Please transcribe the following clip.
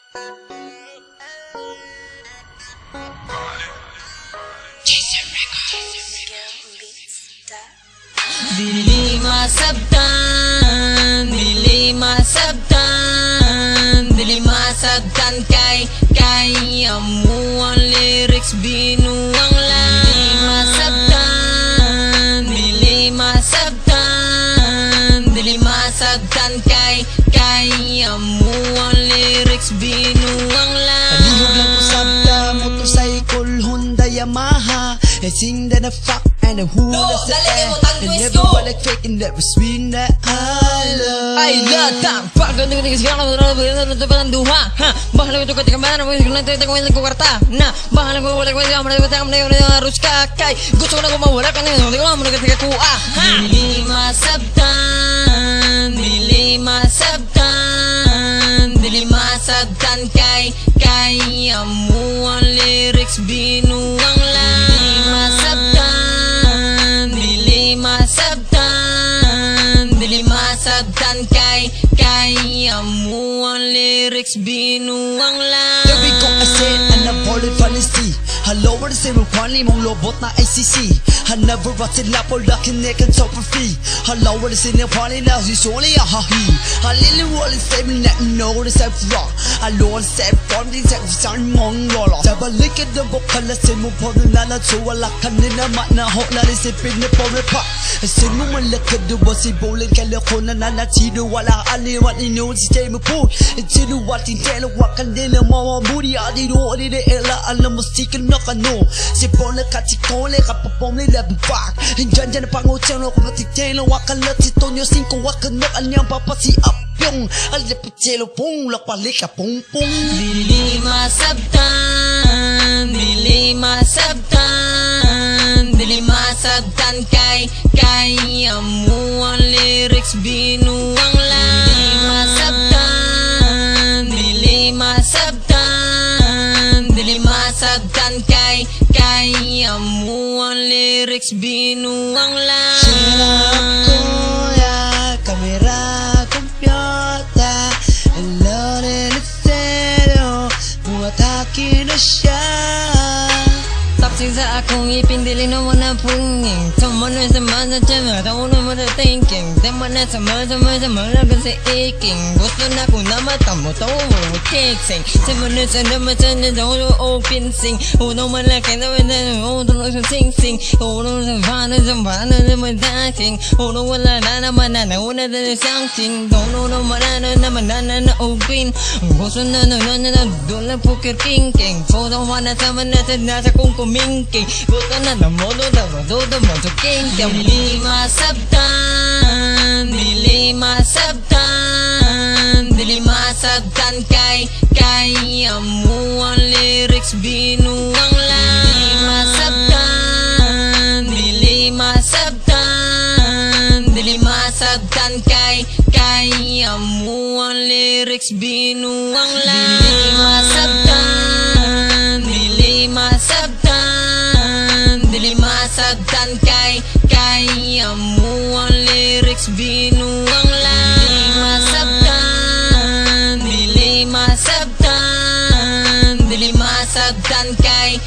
Dili masabtan, dili masabtan, dili masabtan kay amuang lyrics binuang lang. Dili masabtan, dili masabtan, dili masabtan kay amuang lyrics binuang lang. Palihog lang ko sabta, motorcycle, Honda, Yamaha. And sing that the fuck and the who that's the air. And everybody faking that we swing that I love. Ay datang pagdating ng sekarang ng duha ha bahala ko ketika mana mo kung nanti ko ko karta na bahala ko wala ko harus kakay gusto ko na mawala ka na hindi ko mo ketika ku dili masabtan dili masabtan dili masabtan kay amuang lyrics binuang lang. Dili masabtan dili masabtan dili masabtan kay amuang lyrics binuang lang. There we go, I said, and I'm falling fantasy. Hello, what is it? Finally, mong lobot na ICC. I never was in la for lucky neck and so for free. Hello, what is it? Finally, now he's only a hahi. I literally want to say me that no, what is that wrong? I don't say from these sound mong lolo. Double lick at the book, I say mo po na na so wala ka nina mat na ho na rin sipin na po me pa. I say mo malakad do ba si bowling kala ko na chido wala ali what you know si tay mo po. It's you what in tell what can din mo booty adi do adi de ela alam mo stick na kano. Si po na katikole kapapom ni lab back. Hinjan jan pangutsang no ko titelo wakalat si Tonyo 5 wakanak anyang papasi up yung alipitelo pong lakpalik ka pong pong. Dili masabtan dili masabtan dili masabtan kay amuang lyrics binuang lang. Dili masabtan dili masabtan dili masabtan kay amuang lyrics binuang lang. Sirap ko ya kamera kompyota hello del estero buatake na siya. Saksi sa akong ipindili na wala punging Tama na sa mga tiyama, taon na mga thinking Tama na sa mga kasi iking Gusto na ko na matamo, taon mo kiksing Tama na sa naman sa na taon mo open sing Uno malaki na wala, uno sa sing-sing Uno sa bana na madating Uno wala na naman na nauna na something Uno na manana naman na open Gusto na doon na poker king-king Photo na sama na sa nasa kong kumingking Gusto na modo na madodo mo sa king-king Dili masabtan dili masabtan dili masabtan kay amuang lyrics binuang lang. Dili masabtan dili masabtan dili masabtan kay amuang lyrics binuang lang. Dili masabtan dili masabtan dili masabtan kay amuang lyrics binuang lang. Dili masabtan dili masabtan dili masabtan kay